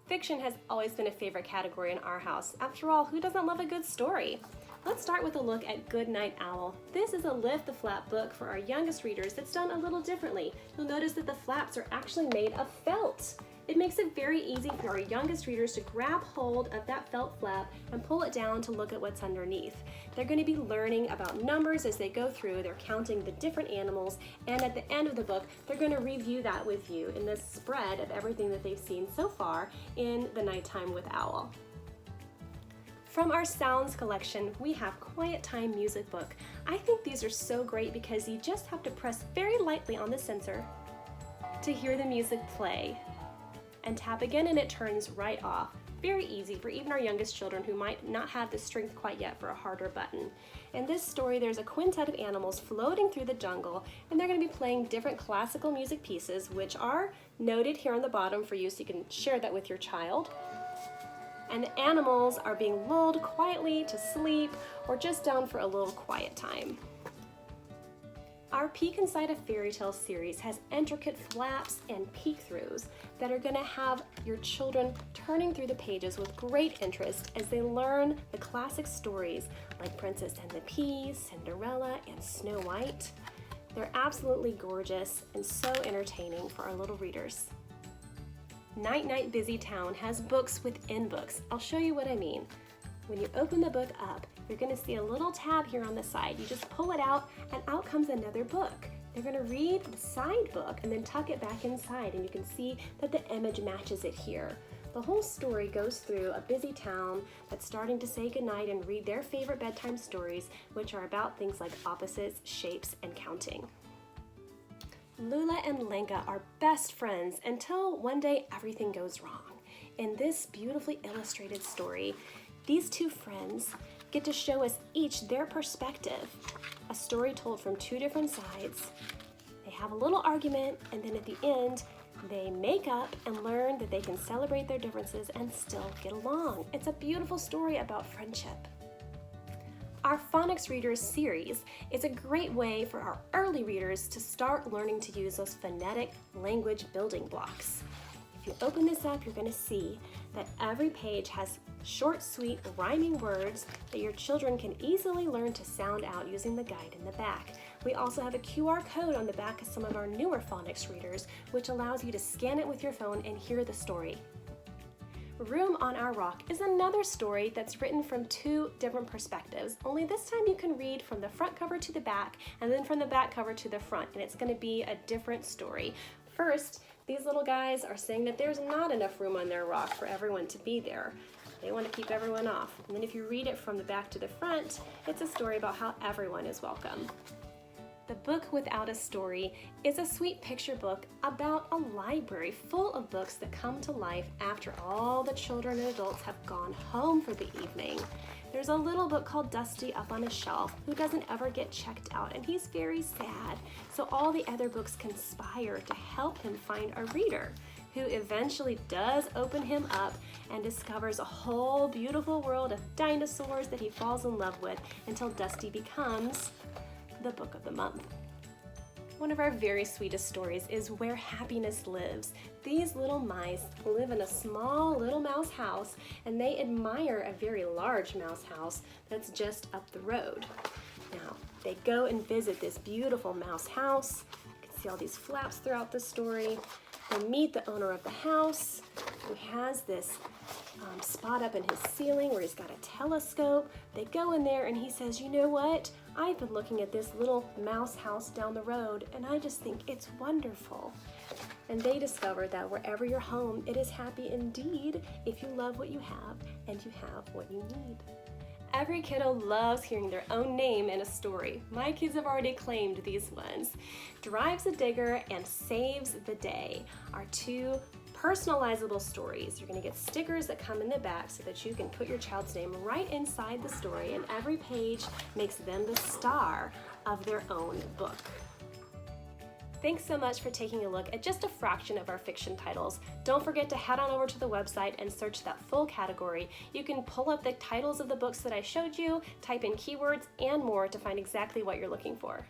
Fiction has always been a favorite category in our house. After all, who doesn't love a good story? Let's start with a look at Goodnight Owl. This is a lift the flap book for our youngest readers that's done a little differently. You'll notice that the flaps are actually made of felt. It makes it very easy for our youngest readers to grab hold of that felt flap and pull it down to look at what's underneath. They're going to be learning about numbers as they go through. They're counting the different animals, and at the end of the book, they're going to review that with you in this spread of everything that they've seen so far in The Nighttime with Owl. From our Sounds collection, we have Quiet Time Music Book. I think these are so great because you just have to press very lightly on the sensor to hear the music play, and tap again and it turns right off. Very easy for even our youngest children who might not have the strength quite yet for a harder button. In this story, there's a quintet of animals floating through the jungle, and they're going to be playing different classical music pieces, which are noted here on the bottom for you so you can share that with your child. And the animals are being lulled quietly to sleep or just down for a little quiet time. Our Peek Inside a Fairy Tale series has intricate flaps and peek-throughs that are going to have your children turning through the pages with great interest as they learn the classic stories like Princess and the Pea, Cinderella, and Snow White. They're absolutely gorgeous and so entertaining for our little readers. Night Night Busy Town has books within books. I'll show you what I mean. When you open the book up, you're going to see a little tab here on the side. You just pull it out and out comes another book. You're going to read the side book and then tuck it back inside, and you can see that the image matches it here. The whole story goes through a busy town that's starting to say goodnight and read their favorite bedtime stories, which are about things like opposites, shapes, and counting. Lula and Lenka are best friends until one day everything goes wrong. In this beautifully illustrated story, these two friends get to show us each their perspective, a story told from two different sides. They have a little argument, and then at the end, they make up and learn that they can celebrate their differences and still get along. It's a beautiful story about friendship. Our Phonics Readers series is a great way for our early readers to start learning to use those phonetic language building blocks. If you open this up, you're going to see that every page has short, sweet, rhyming words that your children can easily learn to sound out using the guide in the back. We also have a QR code on the back of some of our newer Phonics readers, which allows you to scan it with your phone and hear the story. Room on Our Rock is another story that's written from two different perspectives, only this time you can read from the front cover to the back and then from the back cover to the front, and it's going to be a different story. First, these little guys are saying that there's not enough room on their rock for everyone to be there. They want to keep everyone off. And then if you read it from the back to the front, it's a story about how everyone is welcome. The Book Without a Story is a sweet picture book about a library full of books that come to life after all the children and adults have gone home for the evening. There's a little book called Dusty up on a shelf who doesn't ever get checked out, and he's very sad. So all the other books conspire to help him find a reader who eventually does open him up and discovers a whole beautiful world of dinosaurs that he falls in love with until Dusty becomes the book of the month. One of our very sweetest stories is Where Happiness Lives. These little mice live in a small little mouse house, and they admire a very large mouse house that's just up the road. Now, they go and visit this beautiful mouse house. You can see all these flaps throughout the story. They meet the owner of the house, who has this spot up in his ceiling where he's got a telescope. They go in there and he says, "You know what? I've been looking at this little mouse house down the road and I just think it's wonderful." And they discover that wherever you're home, it is happy indeed if you love what you have and you have what you need. Every kiddo loves hearing their own name in a story. My kids have already claimed these ones. Drives a Digger and Saves the Day are two personalizable stories. You're going to get stickers that come in the back so that you can put your child's name right inside the story, and every page makes them the star of their own book. Thanks so much for taking a look at just a fraction of our fiction titles. Don't forget to head on over to the website and search that full category. You can pull up the titles of the books that I showed you, type in keywords and more to find exactly what you're looking for.